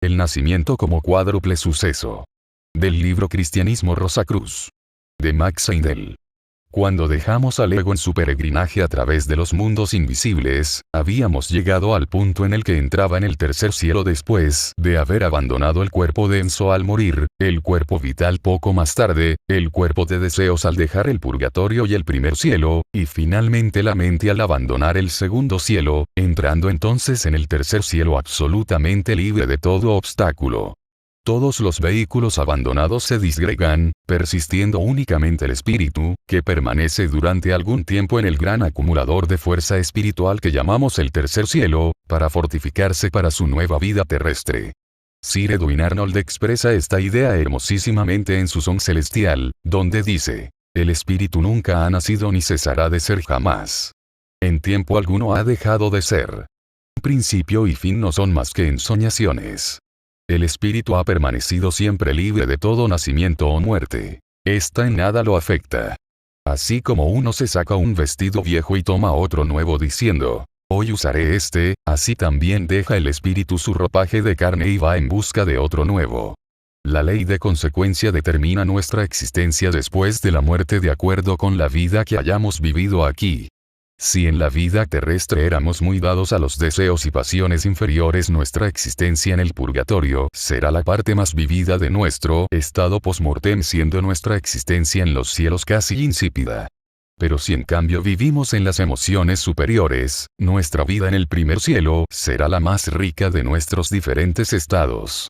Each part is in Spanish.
El nacimiento como cuádruple suceso. Del libro Cristianismo Rosacruz. De Max Heindel. Cuando dejamos al ego en su peregrinaje a través de los mundos invisibles, habíamos llegado al punto en el que entraba en el tercer cielo después de haber abandonado el cuerpo denso al morir, el cuerpo vital poco más tarde, el cuerpo de deseos al dejar el purgatorio y el primer cielo, y finalmente la mente al abandonar el segundo cielo, entrando entonces en el tercer cielo absolutamente libre de todo obstáculo. Todos los vehículos abandonados se disgregan, persistiendo únicamente el espíritu, que permanece durante algún tiempo en el gran acumulador de fuerza espiritual que llamamos el tercer cielo, para fortificarse para su nueva vida terrestre. Sir Edwin Arnold expresa esta idea hermosísimamente en su Son Celestial, donde dice: el espíritu nunca ha nacido ni cesará de ser jamás. En tiempo alguno ha dejado de ser. Principio y fin no son más que ensoñaciones. El espíritu ha permanecido siempre libre de todo nacimiento o muerte. Esta en nada lo afecta. Así como uno se saca un vestido viejo y toma otro nuevo diciendo: hoy usaré este, así también deja el espíritu su ropaje de carne y va en busca de otro nuevo. La ley de consecuencia determina nuestra existencia después de la muerte de acuerdo con la vida que hayamos vivido aquí. Si en la vida terrestre éramos muy dados a los deseos y pasiones inferiores, nuestra existencia en el purgatorio será la parte más vivida de nuestro estado post-mortem, siendo nuestra existencia en los cielos casi insípida. Pero si en cambio vivimos en las emociones superiores, nuestra vida en el primer cielo será la más rica de nuestros diferentes estados.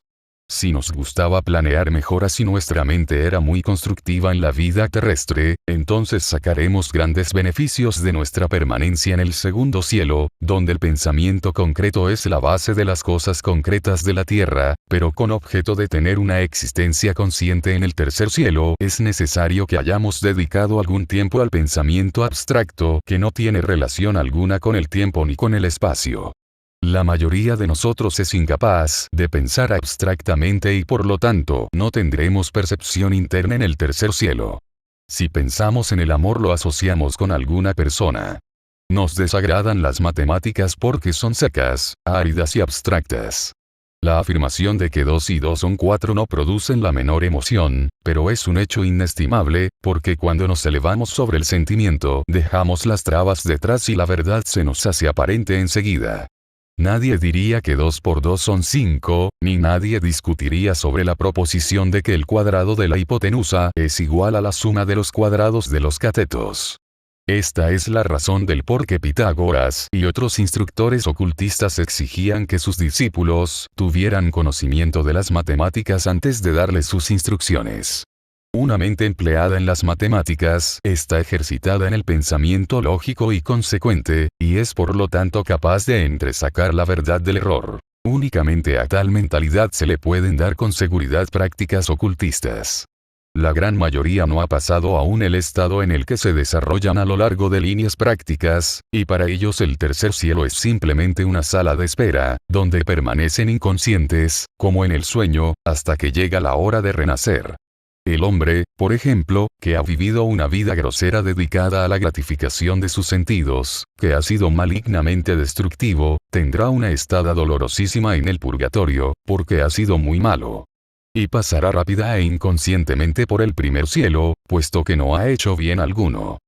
Si nos gustaba planear mejoras y nuestra mente era muy constructiva en la vida terrestre, entonces sacaremos grandes beneficios de nuestra permanencia en el segundo cielo, donde el pensamiento concreto es la base de las cosas concretas de la tierra, pero con objeto de tener una existencia consciente en el tercer cielo, es necesario que hayamos dedicado algún tiempo al pensamiento abstracto que no tiene relación alguna con el tiempo ni con el espacio. La mayoría de nosotros es incapaz de pensar abstractamente y por lo tanto no tendremos percepción interna en el tercer cielo. Si pensamos en el amor lo asociamos con alguna persona. Nos desagradan las matemáticas porque son secas, áridas y abstractas. La afirmación de que 2 y 2 son 4 no producen la menor emoción, pero es un hecho inestimable, porque cuando nos elevamos sobre el sentimiento dejamos las trabas detrás y la verdad se nos hace aparente enseguida. Nadie diría que 2 por 2 son 5, ni nadie discutiría sobre la proposición de que el cuadrado de la hipotenusa es igual a la suma de los cuadrados de los catetos. Esta es la razón del por qué Pitágoras y otros instructores ocultistas exigían que sus discípulos tuvieran conocimiento de las matemáticas antes de darles sus instrucciones. Una mente empleada en las matemáticas está ejercitada en el pensamiento lógico y consecuente, y es por lo tanto capaz de entresacar la verdad del error. Únicamente a tal mentalidad se le pueden dar con seguridad prácticas ocultistas. La gran mayoría no ha pasado aún el estado en el que se desarrollan a lo largo de líneas prácticas, y para ellos el tercer cielo es simplemente una sala de espera, donde permanecen inconscientes, como en el sueño, hasta que llega la hora de renacer. El hombre, por ejemplo, que ha vivido una vida grosera dedicada a la gratificación de sus sentidos, que ha sido malignamente destructivo, tendrá una estada dolorosísima en el purgatorio, porque ha sido muy malo. Y pasará rápida e inconscientemente por el primer cielo, puesto que no ha hecho bien alguno.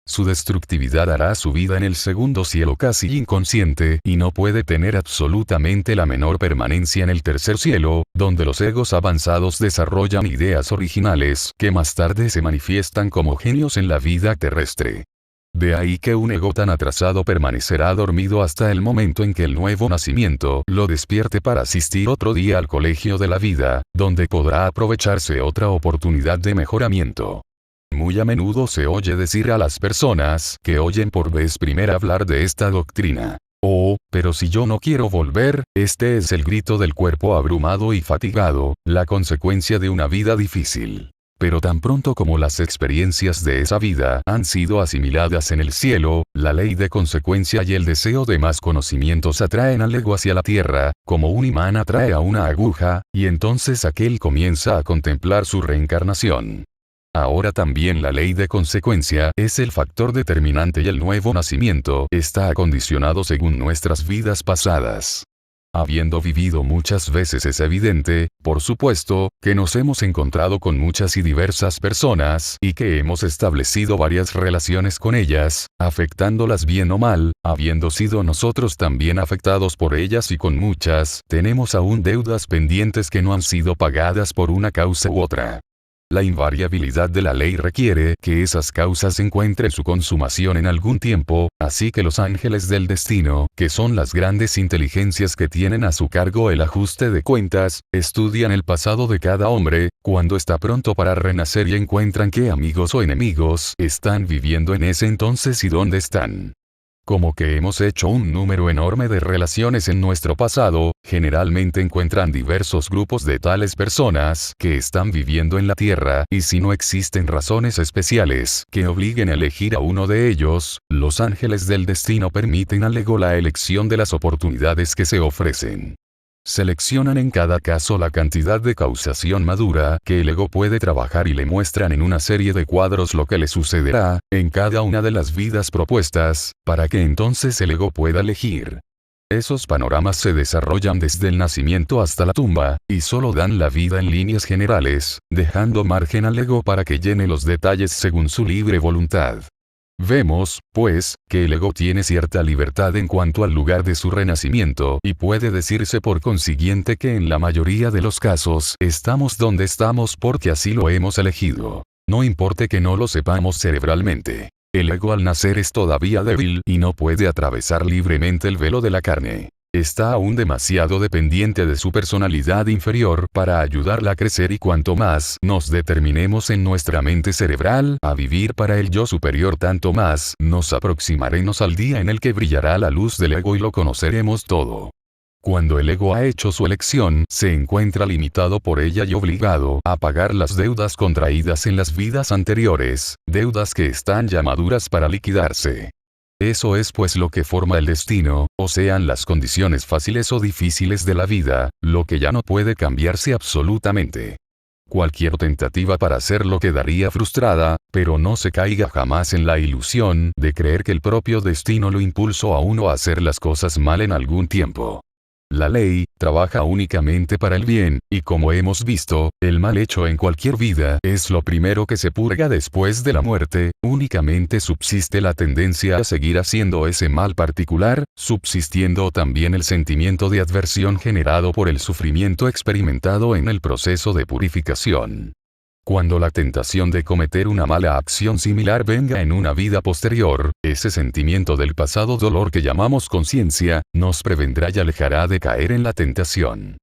Su destructividad hará su vida en el segundo cielo casi inconsciente y no puede tener absolutamente la menor permanencia en el tercer cielo, donde los egos avanzados desarrollan ideas originales que más tarde se manifiestan como genios en la vida terrestre. De ahí que un ego tan atrasado permanecerá dormido hasta el momento en que el nuevo nacimiento lo despierte para asistir otro día al colegio de la vida, donde podrá aprovecharse otra oportunidad de mejoramiento. Muy a menudo se oye decir a las personas que oyen por vez primera hablar de esta doctrina: oh, pero si yo no quiero volver, este es el grito del cuerpo abrumado y fatigado, la consecuencia de una vida difícil. Pero tan pronto como las experiencias de esa vida han sido asimiladas en el cielo, la ley de consecuencia y el deseo de más conocimientos atraen al ego hacia la tierra, como un imán atrae a una aguja, y entonces aquel comienza a contemplar su reencarnación. Ahora también la ley de consecuencia es el factor determinante y el nuevo nacimiento está acondicionado según nuestras vidas pasadas. Habiendo vivido muchas veces es evidente, por supuesto, que nos hemos encontrado con muchas y diversas personas y que hemos establecido varias relaciones con ellas, afectándolas bien o mal, habiendo sido nosotros también afectados por ellas y con muchas, tenemos aún deudas pendientes que no han sido pagadas por una causa u otra. La invariabilidad de la ley requiere que esas causas encuentren su consumación en algún tiempo, así que los ángeles del destino, que son las grandes inteligencias que tienen a su cargo el ajuste de cuentas, estudian el pasado de cada hombre, cuando está pronto para renacer y encuentran qué amigos o enemigos están viviendo en ese entonces y dónde están. Como que hemos hecho un número enorme de relaciones en nuestro pasado, generalmente encuentran diversos grupos de tales personas que están viviendo en la Tierra, y si no existen razones especiales que obliguen a elegir a uno de ellos, los ángeles del destino permiten al ego la elección de las oportunidades que se ofrecen. Seleccionan en cada caso la cantidad de causación madura que el ego puede trabajar y le muestran en una serie de cuadros lo que le sucederá en cada una de las vidas propuestas, para que entonces el ego pueda elegir. Esos panoramas se desarrollan desde el nacimiento hasta la tumba, y solo dan la vida en líneas generales, dejando margen al ego para que llene los detalles según su libre voluntad. Vemos, pues, que el ego tiene cierta libertad en cuanto al lugar de su renacimiento y puede decirse por consiguiente que en la mayoría de los casos estamos donde estamos porque así lo hemos elegido. No importe que no lo sepamos cerebralmente. El ego al nacer es todavía débil y no puede atravesar libremente el velo de la carne. Está aún demasiado dependiente de su personalidad inferior para ayudarla a crecer y cuanto más nos determinemos en nuestra mente cerebral a vivir para el yo superior tanto más nos aproximaremos al día en el que brillará la luz del ego y lo conoceremos todo. Cuando el ego ha hecho su elección, se encuentra limitado por ella y obligado a pagar las deudas contraídas en las vidas anteriores, deudas que están ya maduras para liquidarse. Eso es pues lo que forma el destino, o sean las condiciones fáciles o difíciles de la vida, lo que ya no puede cambiarse absolutamente. Cualquier tentativa para hacerlo quedaría frustrada, pero no se caiga jamás en la ilusión de creer que el propio destino lo impulsó a uno a hacer las cosas mal en algún tiempo. La ley trabaja únicamente para el bien, y como hemos visto, el mal hecho en cualquier vida es lo primero que se purga después de la muerte, únicamente subsiste la tendencia a seguir haciendo ese mal particular, subsistiendo también el sentimiento de adversión generado por el sufrimiento experimentado en el proceso de purificación. Cuando la tentación de cometer una mala acción similar venga en una vida posterior, ese sentimiento del pasado dolor que llamamos conciencia, nos prevendrá y alejará de caer en la tentación.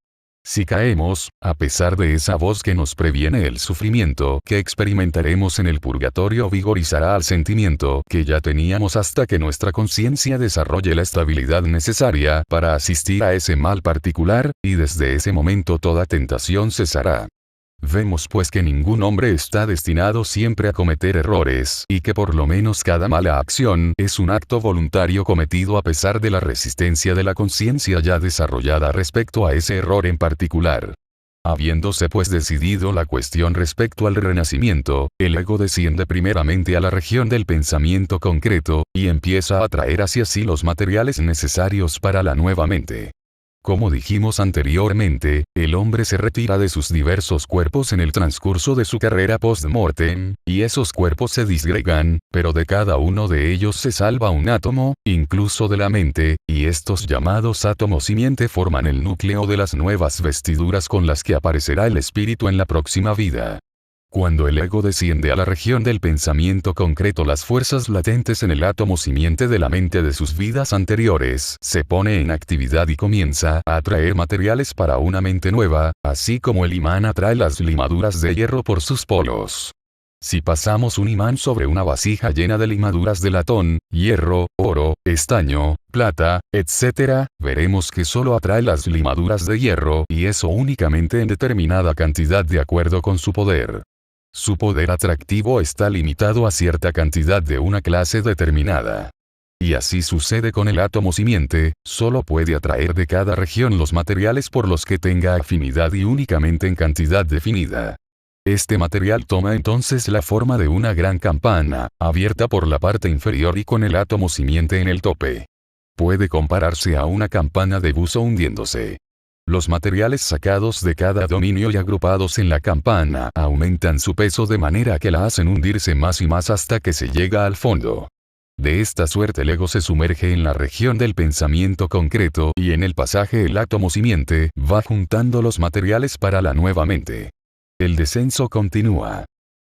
Si caemos, a pesar de esa voz que nos previene el sufrimiento que experimentaremos en el purgatorio vigorizará al sentimiento que ya teníamos hasta que nuestra conciencia desarrolle la estabilidad necesaria para asistir a ese mal particular, y desde ese momento toda tentación cesará. Vemos pues que ningún hombre está destinado siempre a cometer errores, y que por lo menos cada mala acción es un acto voluntario cometido a pesar de la resistencia de la conciencia ya desarrollada respecto a ese error en particular. Habiéndose pues decidido la cuestión respecto al renacimiento, el ego desciende primeramente a la región del pensamiento concreto, y empieza a atraer hacia sí los materiales necesarios para la nueva mente. Como dijimos anteriormente, el hombre se retira de sus diversos cuerpos en el transcurso de su carrera post-mortem, y esos cuerpos se disgregan, pero de cada uno de ellos se salva un átomo, incluso de la mente, y estos llamados átomos simiente forman el núcleo de las nuevas vestiduras con las que aparecerá el espíritu en la próxima vida. Cuando el ego desciende a la región del pensamiento concreto, las fuerzas latentes en el átomo simiente de la mente de sus vidas anteriores se pone en actividad y comienza a atraer materiales para una mente nueva, así como el imán atrae las limaduras de hierro por sus polos. Si pasamos un imán sobre una vasija llena de limaduras de latón, hierro, oro, estaño, plata, etc., veremos que solo atrae las limaduras de hierro, y eso únicamente en determinada cantidad de acuerdo con su poder. Su poder atractivo está limitado a cierta cantidad de una clase determinada. Y así sucede con el átomo simiente, solo puede atraer de cada región los materiales por los que tenga afinidad y únicamente en cantidad definida. Este material toma entonces la forma de una gran campana, abierta por la parte inferior y con el átomo simiente en el tope. puede compararse a una campana de buzo hundiéndose. Los materiales sacados de cada dominio y agrupados en la campana aumentan su peso de manera que la hacen hundirse más y más hasta que se llega al fondo. De esta suerte el ego se sumerge en la región del pensamiento concreto y en el pasaje el átomo simiente va juntando los materiales para la nueva mente. El descenso continúa.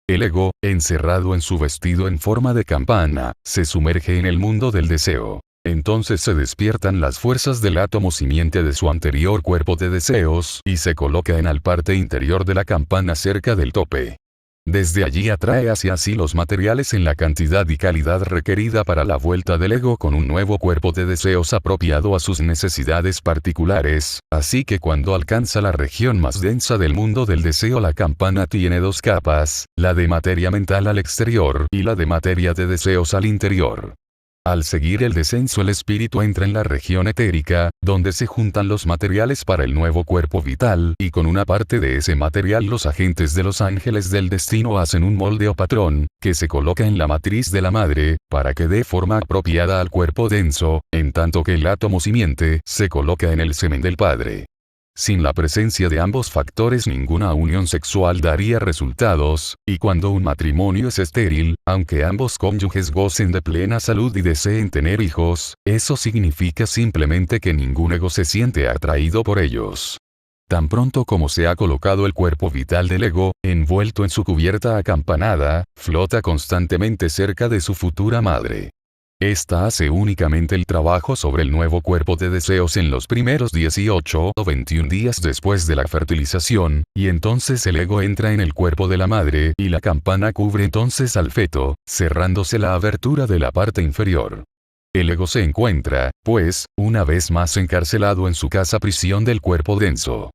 El ego, encerrado en su vestido en forma de campana, se sumerge en el mundo del deseo. Entonces se despiertan las fuerzas del átomo simiente de su anterior cuerpo de deseos y se coloca en la parte interior de la campana cerca del tope. Desde allí atrae hacia sí los materiales en la cantidad y calidad requerida para la vuelta del ego con un nuevo cuerpo de deseos apropiado a sus necesidades particulares, así que cuando alcanza la región más densa del mundo del deseo la campana tiene dos capas, la de materia mental al exterior y la de materia de deseos al interior. Al seguir el descenso el espíritu entra en la región etérica, donde se juntan los materiales para el nuevo cuerpo vital y con una parte de ese material los agentes de los ángeles del destino hacen un molde o patrón, que se coloca en la matriz de la madre, para que dé forma apropiada al cuerpo denso, en tanto que el átomo simiente se coloca en el semen del padre. Sin la presencia de ambos factores ninguna unión sexual daría resultados, y cuando un matrimonio es estéril, aunque ambos cónyuges gocen de plena salud y deseen tener hijos, eso significa simplemente que ningún ego se siente atraído por ellos. Tan pronto como se ha colocado el cuerpo vital del ego, envuelto en su cubierta acampanada, flota constantemente cerca de su futura madre. Esta hace únicamente el trabajo sobre el nuevo cuerpo de deseos en los primeros 18 o 21 días después de la fertilización, y entonces el ego entra en el cuerpo de la madre y la campana cubre entonces al feto, cerrándose la abertura de la parte inferior. El ego se encuentra, pues, una vez más encarcelado en su casa prisión del cuerpo denso.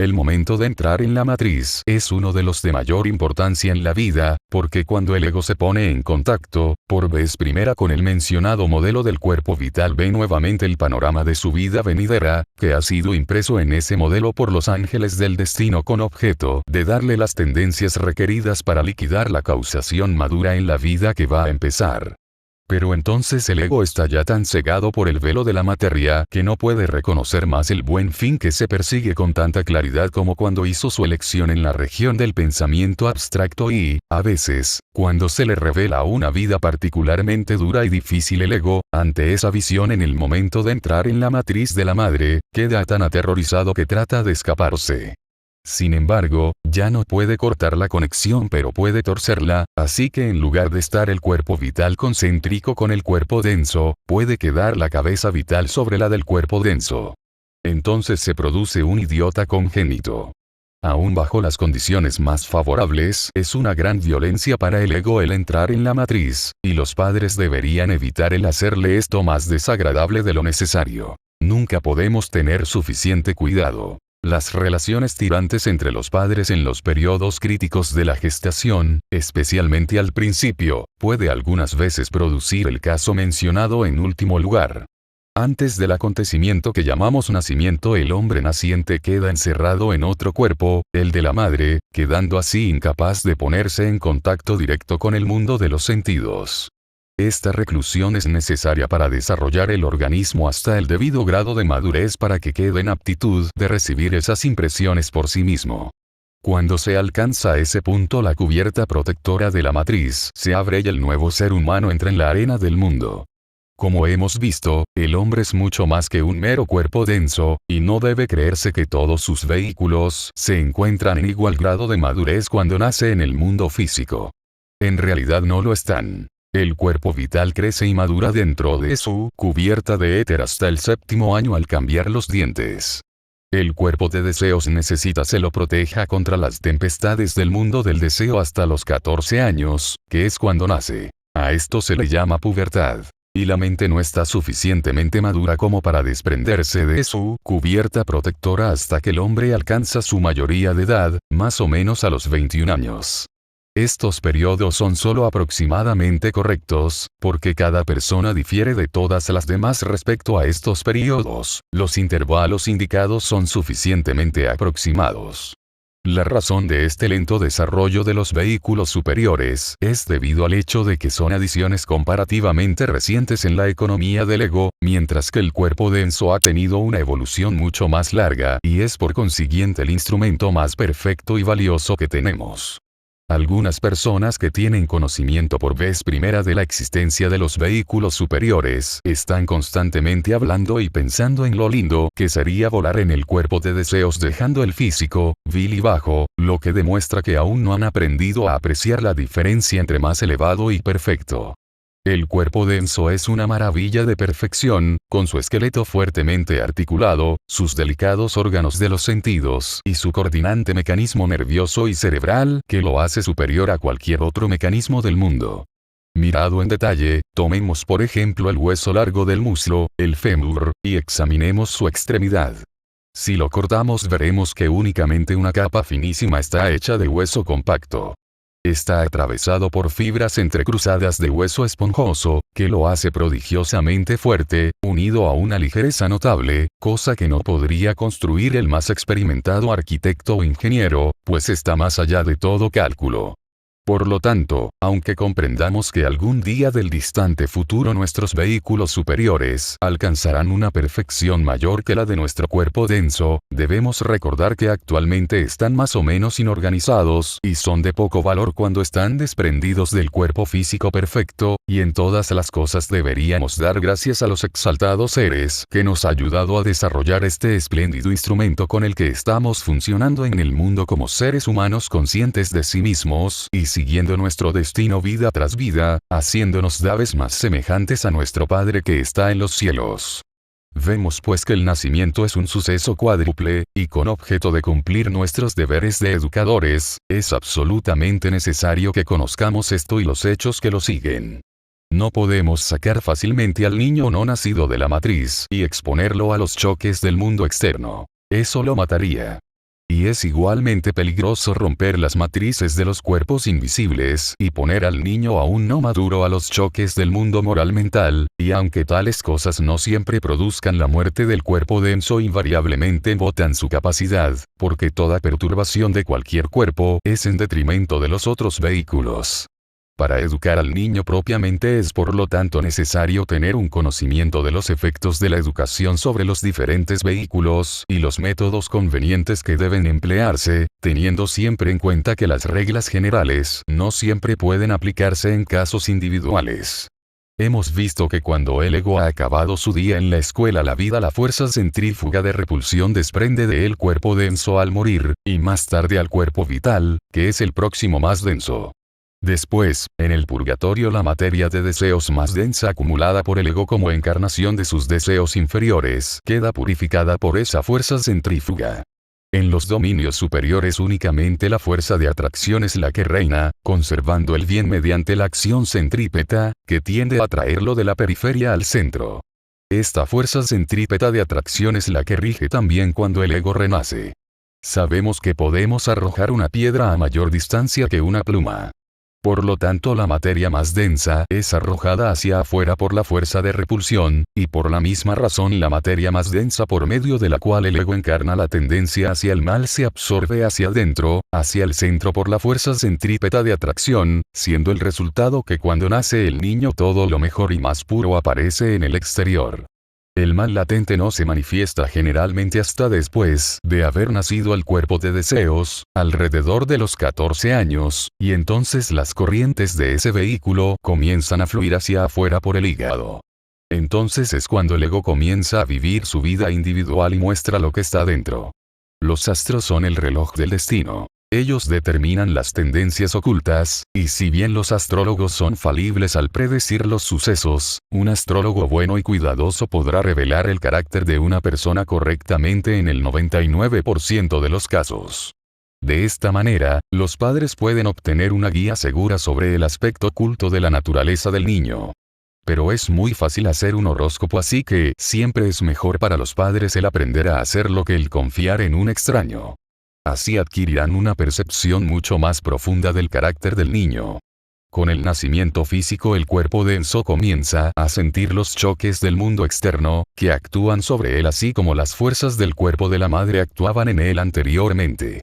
El momento de entrar en la matriz es uno de los de mayor importancia en la vida, porque cuando el ego se pone en contacto, por vez primera con el mencionado modelo del cuerpo vital ve nuevamente el panorama de su vida venidera, que ha sido impreso en ese modelo por los ángeles del destino con objeto de darle las tendencias requeridas para liquidar la causación madura en la vida que va a empezar. Pero entonces el ego está ya tan cegado por el velo de la materia que no puede reconocer más el buen fin que se persigue con tanta claridad como cuando hizo su elección en la región del pensamiento abstracto y, a veces, cuando se le revela una vida particularmente dura y difícil el ego, ante esa visión en el momento de entrar en la matriz de la madre, queda tan aterrorizado que trata de escaparse. Sin embargo, ya no puede cortar la conexión pero puede torcerla, así que en lugar de estar el cuerpo vital concéntrico con el cuerpo denso, puede quedar la cabeza vital sobre la del cuerpo denso. Entonces se produce un idiota congénito. Aún bajo las condiciones más favorables, es una gran violencia para el ego el entrar en la matriz, y los padres deberían evitar el hacerle esto más desagradable de lo necesario. Nunca podemos tener suficiente cuidado. Las relaciones tirantes entre los padres en los periodos críticos de la gestación, especialmente al principio, puede algunas veces producir el caso mencionado en último lugar. Antes del acontecimiento que llamamos nacimiento el hombre naciente queda encerrado en otro cuerpo, el de la madre, quedando así incapaz de ponerse en contacto directo con el mundo de los sentidos. Esta reclusión es necesaria para desarrollar el organismo hasta el debido grado de madurez para que quede en aptitud de recibir esas impresiones por sí mismo. Cuando se alcanza ese punto la cubierta protectora de la matriz se abre y el nuevo ser humano entra en la arena del mundo. Como hemos visto, el hombre es mucho más que un mero cuerpo denso, y no debe creerse que todos sus vehículos se encuentran en igual grado de madurez cuando nace en el mundo físico. En realidad no lo están. El cuerpo vital crece y madura dentro de su cubierta de éter hasta el 7º año al cambiar los dientes. El cuerpo de deseos necesita se lo proteja contra las tempestades del mundo del deseo hasta los 14 años, que es cuando nace. A esto se le llama pubertad. Y la mente no está suficientemente madura como para desprenderse de su cubierta protectora hasta que el hombre alcanza su mayoría de edad, más o menos a los 21 años. Estos periodos son solo aproximadamente correctos, porque cada persona difiere de todas las demás respecto a estos periodos. Los intervalos indicados son suficientemente aproximados. La razón de este lento desarrollo de los vehículos superiores es debido al hecho de que son adiciones comparativamente recientes en la economía del ego, mientras que el cuerpo denso ha tenido una evolución mucho más larga y es por consiguiente el instrumento más perfecto y valioso que tenemos. Algunas personas que tienen conocimiento por vez primera de la existencia de los vehículos superiores están constantemente hablando y pensando en lo lindo que sería volar en el cuerpo de deseos dejando el físico, vil y bajo, lo que demuestra que aún no han aprendido a apreciar la diferencia entre más elevado y perfecto. El cuerpo denso es una maravilla de perfección, con su esqueleto fuertemente articulado, sus delicados órganos de los sentidos y su coordinante mecanismo nervioso y cerebral que lo hace superior a cualquier otro mecanismo del mundo. Mirado en detalle, tomemos por ejemplo el hueso largo del muslo, el fémur, y examinemos su extremidad. Si lo cortamos veremos que únicamente una capa finísima está hecha de hueso compacto. Está atravesado por fibras entrecruzadas de hueso esponjoso, que lo hace prodigiosamente fuerte, unido a una ligereza notable, cosa que no podría construir el más experimentado arquitecto o ingeniero, pues está más allá de todo cálculo. Por lo tanto, aunque comprendamos que algún día del distante futuro nuestros vehículos superiores alcanzarán una perfección mayor que la de nuestro cuerpo denso, debemos recordar que actualmente están más o menos inorganizados y son de poco valor cuando están desprendidos del cuerpo físico perfecto, y en todas las cosas deberíamos dar gracias a los exaltados seres que nos ha ayudado a desarrollar este espléndido instrumento con el que estamos funcionando en el mundo como seres humanos conscientes de sí mismos y siguiendo nuestro destino vida tras vida, haciéndonos cada vez más semejantes a nuestro Padre que está en los cielos. Vemos pues que el nacimiento es un suceso cuádruple, y con objeto de cumplir nuestros deberes de educadores, es absolutamente necesario que conozcamos esto y los hechos que lo siguen. No podemos sacar fácilmente al niño no nacido de la matriz y exponerlo a los choques del mundo externo. Eso lo mataría. Y es igualmente peligroso romper las matrices de los cuerpos invisibles y poner al niño aún no maduro a los choques del mundo moral mental, y aunque tales cosas no siempre produzcan la muerte del cuerpo denso invariablemente botan su capacidad, porque toda perturbación de cualquier cuerpo es en detrimento de los otros vehículos. Para educar al niño propiamente es por lo tanto necesario tener un conocimiento de los efectos de la educación sobre los diferentes vehículos y los métodos convenientes que deben emplearse, teniendo siempre en cuenta que las reglas generales no siempre pueden aplicarse en casos individuales. Hemos visto que cuando el ego ha acabado su día en la escuela la fuerza centrífuga de repulsión desprende de él cuerpo denso al morir, y más tarde al cuerpo vital, que es el próximo más denso. Después, en el purgatorio la materia de deseos más densa acumulada por el ego como encarnación de sus deseos inferiores queda purificada por esa fuerza centrífuga. En los dominios superiores únicamente la fuerza de atracción es la que reina, conservando el bien mediante la acción centrípeta, que tiende a traerlo de la periferia al centro. Esta fuerza centrípeta de atracción es la que rige también cuando el ego renace. Sabemos que podemos arrojar una piedra a mayor distancia que una pluma. Por lo tanto la materia más densa es arrojada hacia afuera por la fuerza de repulsión, y por la misma razón la materia más densa por medio de la cual el ego encarna la tendencia hacia el mal se absorbe hacia adentro, hacia el centro por la fuerza centrípeta de atracción, siendo el resultado que cuando nace el niño todo lo mejor y más puro aparece en el exterior. El mal latente no se manifiesta generalmente hasta después de haber nacido el cuerpo de deseos, alrededor de los 14 años, y entonces las corrientes de ese vehículo comienzan a fluir hacia afuera por el hígado. Entonces es cuando el ego comienza a vivir su vida individual y muestra lo que está dentro. Los astros son el reloj del destino. Ellos determinan las tendencias ocultas, y si bien los astrólogos son falibles al predecir los sucesos, un astrólogo bueno y cuidadoso podrá revelar el carácter de una persona correctamente en el 99% de los casos. De esta manera, los padres pueden obtener una guía segura sobre el aspecto oculto de la naturaleza del niño. Pero es muy fácil hacer un horóscopo, así que siempre es mejor para los padres el aprender a hacerlo que el confiar en un extraño. Así adquirirán una percepción mucho más profunda del carácter del niño. Con el nacimiento físico el cuerpo denso comienza a sentir los choques del mundo externo, que actúan sobre él así como las fuerzas del cuerpo de la madre actuaban en él anteriormente.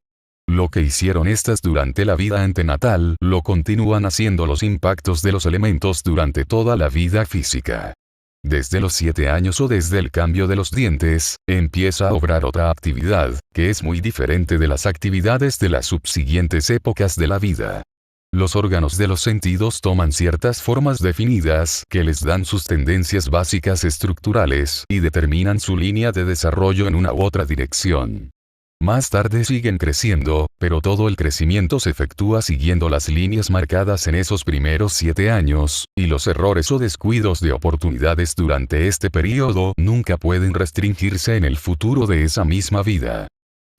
Lo que hicieron estas durante la vida antenatal, lo continúan haciendo los impactos de los elementos durante toda la vida física. Desde los 7 años o desde el cambio de los dientes, empieza a obrar otra actividad, que es muy diferente de las actividades de las subsiguientes épocas de la vida. Los órganos de los sentidos toman ciertas formas definidas que les dan sus tendencias básicas estructurales y determinan su línea de desarrollo en una u otra dirección. Más tarde siguen creciendo, pero todo el crecimiento se efectúa siguiendo las líneas marcadas en esos primeros 7 años, y los errores o descuidos de oportunidades durante este periodo nunca pueden restringirse en el futuro de esa misma vida.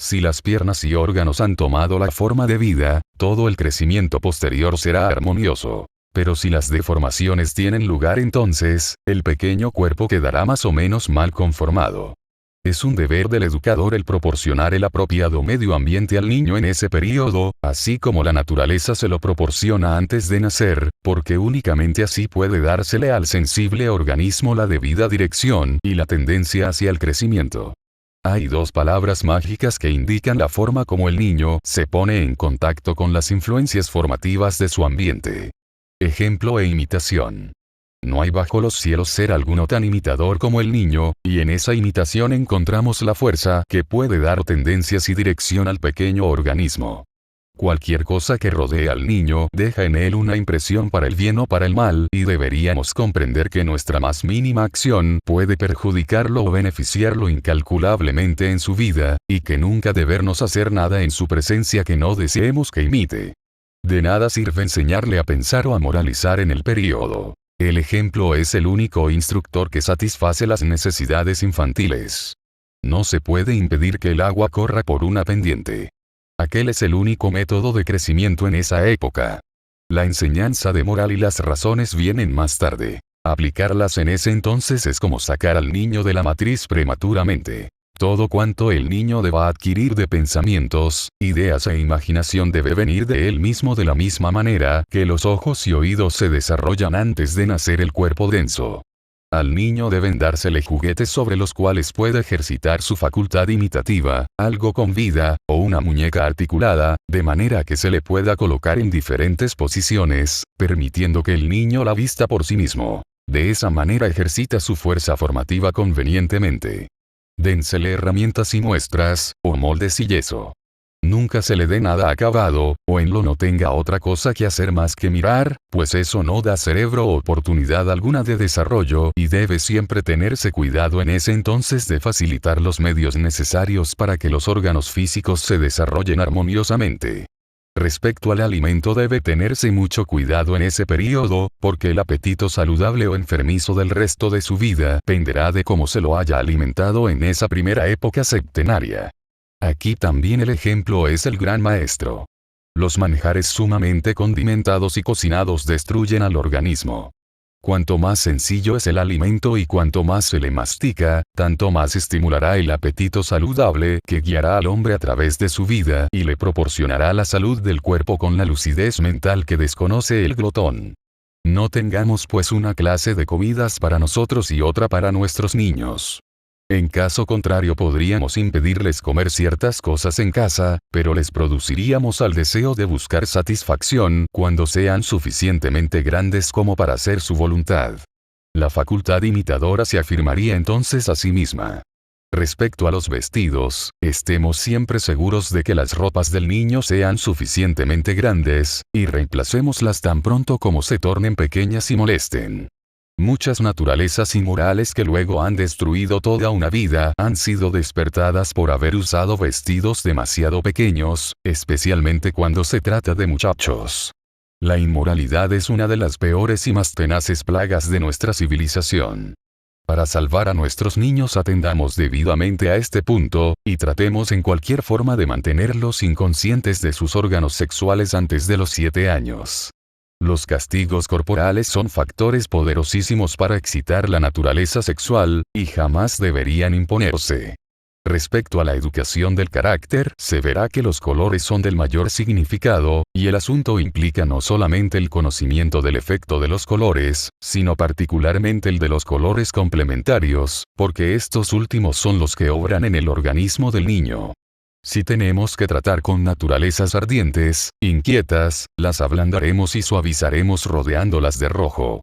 Si las piernas y órganos han tomado la forma de vida, todo el crecimiento posterior será armonioso. Pero si las deformaciones tienen lugar, entonces, el pequeño cuerpo quedará más o menos mal conformado. Es un deber del educador el proporcionar el apropiado medio ambiente al niño en ese periodo, así como la naturaleza se lo proporciona antes de nacer, porque únicamente así puede dársele al sensible organismo la debida dirección y la tendencia hacia el crecimiento. Hay 2 palabras mágicas que indican la forma como el niño se pone en contacto con las influencias formativas de su ambiente. Ejemplo e imitación. No hay bajo los cielos ser alguno tan imitador como el niño, y en esa imitación encontramos la fuerza que puede dar tendencias y dirección al pequeño organismo. Cualquier cosa que rodee al niño deja en él una impresión para el bien o para el mal, y deberíamos comprender que nuestra más mínima acción puede perjudicarlo o beneficiarlo incalculablemente en su vida, y que nunca debernos hacer nada en su presencia que no deseemos que imite. De nada sirve enseñarle a pensar o a moralizar en el período. El ejemplo es el único instructor que satisface las necesidades infantiles. No se puede impedir que el agua corra por una pendiente. Aquel es el único método de crecimiento en esa época. La enseñanza de moral y las razones vienen más tarde. Aplicarlas en ese entonces es como sacar al niño de la matriz prematuramente. Todo cuanto el niño deba adquirir de pensamientos, ideas e imaginación debe venir de él mismo de la misma manera que los ojos y oídos se desarrollan antes de nacer el cuerpo denso. Al niño deben dársele juguetes sobre los cuales pueda ejercitar su facultad imitativa, algo con vida, o una muñeca articulada, de manera que se le pueda colocar en diferentes posiciones, permitiendo que el niño la vista por sí mismo. De esa manera ejercita su fuerza formativa convenientemente. Dénsele herramientas y muestras, o moldes y yeso. Nunca se le dé nada acabado, o en lo no tenga otra cosa que hacer más que mirar, pues eso no da cerebro oportunidad alguna de desarrollo, y debe siempre tenerse cuidado en ese entonces de facilitar los medios necesarios para que los órganos físicos se desarrollen armoniosamente. Respecto al alimento debe tenerse mucho cuidado en ese período, porque el apetito saludable o enfermizo del resto de su vida dependerá de cómo se lo haya alimentado en esa primera época septenaria. Aquí también el ejemplo es el gran maestro. Los manjares sumamente condimentados y cocinados destruyen al organismo. Cuanto más sencillo es el alimento y cuanto más se le mastica, tanto más estimulará el apetito saludable que guiará al hombre a través de su vida y le proporcionará la salud del cuerpo con la lucidez mental que desconoce el glotón. No tengamos pues una clase de comidas para nosotros y otra para nuestros niños. En caso contrario podríamos impedirles comer ciertas cosas en casa, pero les produciríamos al deseo de buscar satisfacción cuando sean suficientemente grandes como para hacer su voluntad. La facultad imitadora se afirmaría entonces a sí misma. Respecto a los vestidos, estemos siempre seguros de que las ropas del niño sean suficientemente grandes, y reemplacémoslas tan pronto como se tornen pequeñas y molesten. Muchas naturalezas inmorales que luego han destruido toda una vida han sido despertadas por haber usado vestidos demasiado pequeños, especialmente cuando se trata de muchachos. La inmoralidad es una de las peores y más tenaces plagas de nuestra civilización. Para salvar a nuestros niños atendamos debidamente a este punto, y tratemos en cualquier forma de mantenerlos inconscientes de sus órganos sexuales antes de los 7 años. Los castigos corporales son factores poderosísimos para excitar la naturaleza sexual, y jamás deberían imponerse. Respecto a la educación del carácter, se verá que los colores son del mayor significado, y el asunto implica no solamente el conocimiento del efecto de los colores, sino particularmente el de los colores complementarios, porque estos últimos son los que obran en el organismo del niño. Si tenemos que tratar con naturalezas ardientes, inquietas, las ablandaremos y suavizaremos rodeándolas de rojo.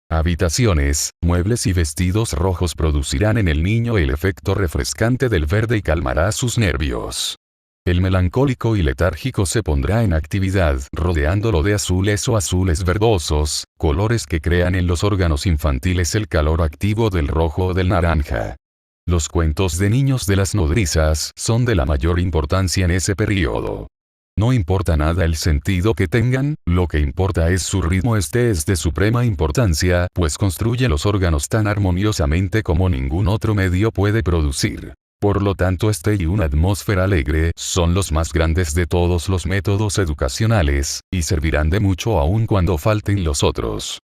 Habitaciones, muebles y vestidos rojos producirán en el niño el efecto refrescante del verde y calmará sus nervios. El melancólico y letárgico se pondrá en actividad rodeándolo de azules o azules verdosos, colores que crean en los órganos infantiles el calor activo del rojo o del naranja. Los cuentos de niños de las nodrizas son de la mayor importancia en ese periodo. No importa nada el sentido que tengan, lo que importa es su ritmo. Este es de suprema importancia, pues construye los órganos tan armoniosamente como ningún otro medio puede producir. Por lo tanto, y una atmósfera alegre son los más grandes de todos los métodos educacionales, y servirán de mucho aun cuando falten los otros.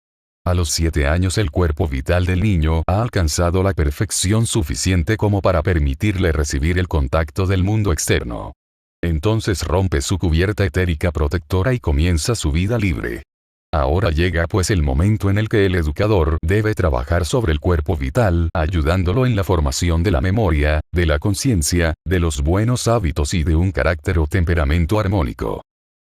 A los 7 años el cuerpo vital del niño ha alcanzado la perfección suficiente como para permitirle recibir el contacto del mundo externo. Entonces rompe su cubierta etérica protectora y comienza su vida libre. Ahora llega pues el momento en el que el educador debe trabajar sobre el cuerpo vital, ayudándolo en la formación de la memoria, de la conciencia, de los buenos hábitos y de un carácter o temperamento armónico.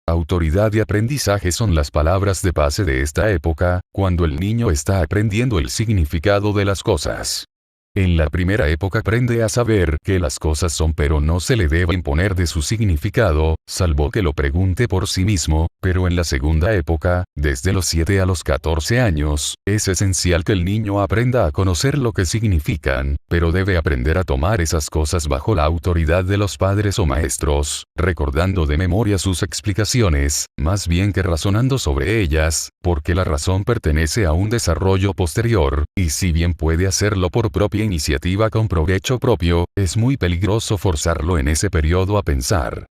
Autoridad y aprendizaje son las palabras de base de esta época, cuando el niño está aprendiendo el significado de las cosas. En la primera época aprende a saber que las cosas son, pero no se le debe imponer de su significado, salvo que lo pregunte por sí mismo, pero en la segunda época, desde los 7 a los 14 años, es esencial que el niño aprenda a conocer lo que significan, pero debe aprender a tomar esas cosas bajo la autoridad de los padres o maestros, recordando de memoria sus explicaciones, más bien que razonando sobre ellas, porque la razón pertenece a un desarrollo posterior, y si bien puede hacerlo por propia iniciativa con provecho propio, es muy peligroso forzarlo en ese periodo a pensar.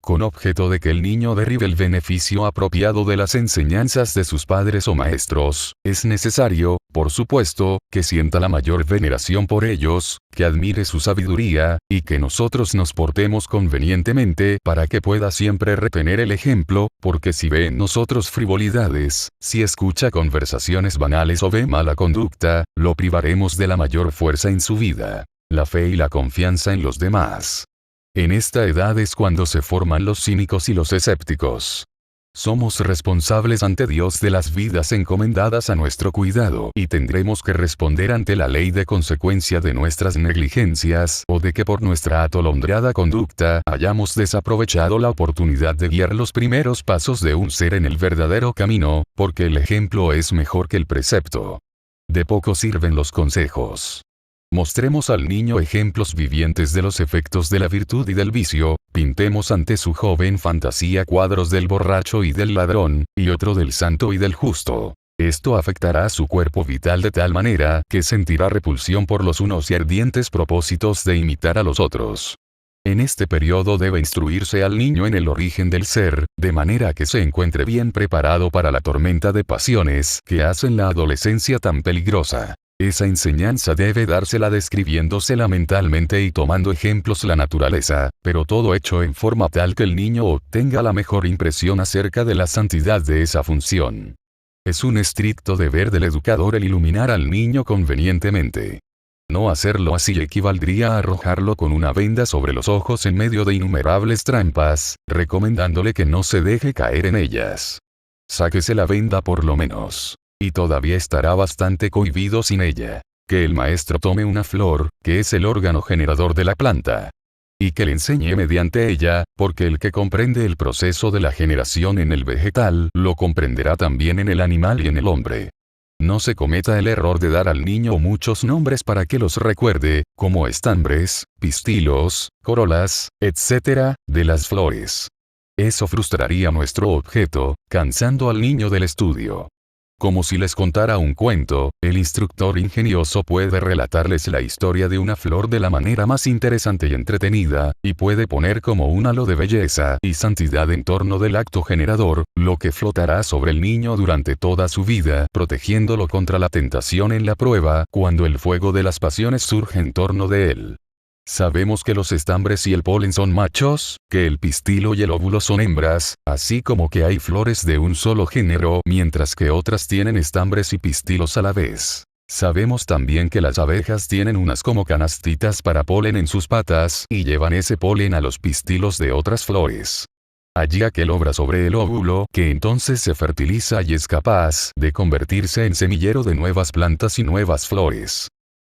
Con objeto de que el niño derive el beneficio apropiado de las enseñanzas de sus padres o maestros, es necesario, por supuesto, que sienta la mayor veneración por ellos, que admire su sabiduría, y que nosotros nos portemos convenientemente para que pueda siempre retener el ejemplo, porque si ve en nosotros frivolidades, si escucha conversaciones banales o ve mala conducta, lo privaremos de la mayor fuerza en su vida, la fe y la confianza en los demás. En esta edad es cuando se forman los cínicos y los escépticos. Somos responsables ante Dios de las vidas encomendadas a nuestro cuidado y tendremos que responder ante la ley de consecuencia de nuestras negligencias o de que por nuestra atolondrada conducta hayamos desaprovechado la oportunidad de guiar los primeros pasos de un ser en el verdadero camino, porque el ejemplo es mejor que el precepto. De poco sirven los consejos. Mostremos al niño ejemplos vivientes de los efectos de la virtud y del vicio, pintemos ante su joven fantasía cuadros del borracho y del ladrón, y otro del santo y del justo. Esto afectará su cuerpo vital de tal manera que sentirá repulsión por los unos y ardientes propósitos de imitar a los otros. En este periodo debe instruirse al niño en el origen del ser, de manera que se encuentre bien preparado para la tormenta de pasiones que hacen la adolescencia tan peligrosa. Esa enseñanza debe dársela describiéndosela mentalmente y tomando ejemplos la naturaleza, pero todo hecho en forma tal que el niño obtenga la mejor impresión acerca de la santidad de esa función. Es un estricto deber del educador el iluminar al niño convenientemente. No hacerlo así equivaldría a arrojarlo con una venda sobre los ojos en medio de innumerables trampas, recomendándole que no se deje caer en ellas. Sáquese la venda por lo menos. Y todavía estará bastante cohibido sin ella. Que el maestro tome una flor, que es el órgano generador de la planta. Y que le enseñe mediante ella, porque el que comprende el proceso de la generación en el vegetal, lo comprenderá también en el animal y en el hombre. No se cometa el error de dar al niño muchos nombres para que los recuerde, como estambres, pistilos, corolas, etc., de las flores. Eso frustraría nuestro objeto, cansando al niño del estudio. Como si les contara un cuento, el instructor ingenioso puede relatarles la historia de una flor de la manera más interesante y entretenida, y puede poner como un halo de belleza y santidad en torno del acto generador, lo que flotará sobre el niño durante toda su vida, protegiéndolo contra la tentación en la prueba, cuando el fuego de las pasiones surge en torno de él. Sabemos que los estambres y el polen son machos, que el pistilo y el óvulo son hembras, así como que hay flores de un solo género, mientras que otras tienen estambres y pistilos a la vez. Sabemos también que las abejas tienen unas como canastitas para polen en sus patas y llevan ese polen a los pistilos de otras flores. Allí aquel obra sobre el óvulo que entonces se fertiliza y es capaz de convertirse en semillero de nuevas plantas y nuevas flores.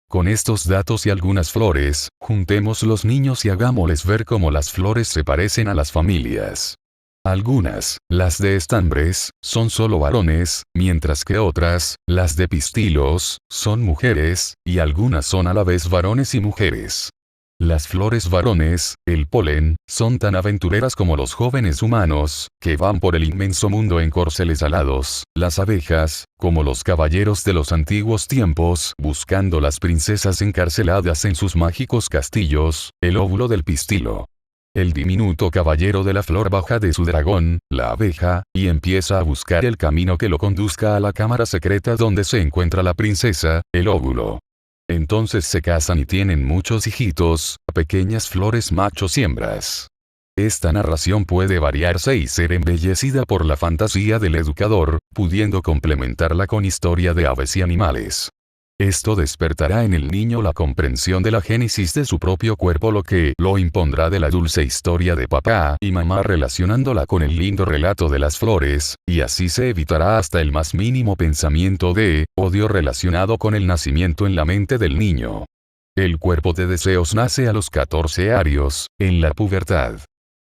Con estos datos y algunas flores, juntemos los niños y hagámosles ver cómo las flores se parecen a las familias. Algunas, las de estambres, son solo varones, mientras que otras, las de pistilos, son mujeres, y algunas son a la vez varones y mujeres. Las flores varones, el polen, son tan aventureras como los jóvenes humanos, que van por el inmenso mundo en corceles alados, las abejas, como los caballeros de los antiguos tiempos, buscando las princesas encarceladas en sus mágicos castillos, el óvulo del pistilo. El diminuto caballero de la flor baja de su dragón, la abeja, y empieza a buscar el camino que lo conduzca a la cámara secreta donde se encuentra la princesa, el óvulo. Entonces se casan y tienen muchos hijitos, pequeñas flores machos y hembras. Esta narración puede variarse y ser embellecida por la fantasía del educador, pudiendo complementarla con historia de aves y animales. Esto despertará en el niño la comprensión de la génesis de su propio cuerpo, lo que lo impondrá de la dulce historia de papá y mamá relacionándola con el lindo relato de las flores, y así se evitará hasta el más mínimo pensamiento de odio relacionado con el nacimiento en la mente del niño. El cuerpo de deseos nace a los 14 años, en la pubertad.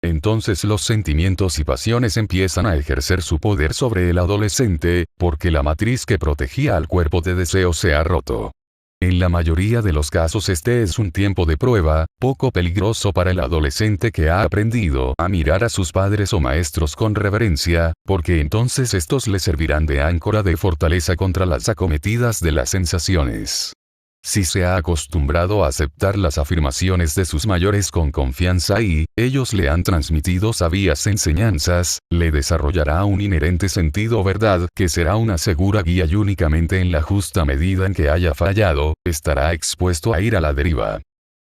Entonces los sentimientos y pasiones empiezan a ejercer su poder sobre el adolescente, porque la matriz que protegía al cuerpo de deseo se ha roto. En la mayoría de los casos este es un tiempo de prueba, poco peligroso para el adolescente que ha aprendido a mirar a sus padres o maestros con reverencia, porque entonces estos le servirán de áncora de fortaleza contra las acometidas de las sensaciones. Si se ha acostumbrado a aceptar las afirmaciones de sus mayores con confianza y ellos le han transmitido sabias enseñanzas, le desarrollará un inherente sentido verdad que será una segura guía y únicamente en la justa medida en que haya fallado, estará expuesto a ir a la deriva.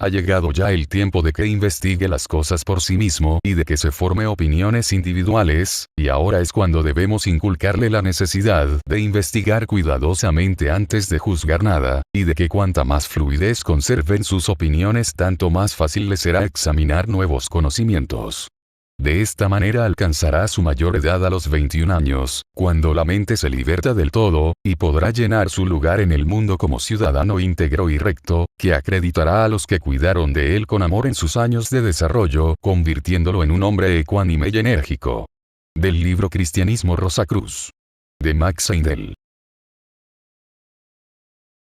Ha llegado ya el tiempo de que investigue las cosas por sí mismo y de que se forme opiniones individuales, y ahora es cuando debemos inculcarle la necesidad de investigar cuidadosamente antes de juzgar nada, y de que cuanta más fluidez conserven sus opiniones tanto más fácil le será examinar nuevos conocimientos. De esta manera alcanzará su mayor edad a los 21 años, cuando la mente se liberta del todo, y podrá llenar su lugar en el mundo como ciudadano íntegro y recto, que acreditará a los que cuidaron de él con amor en sus años de desarrollo, convirtiéndolo en un hombre ecuánime y enérgico. Del libro Cristianismo Rosacruz. De Max Seidel.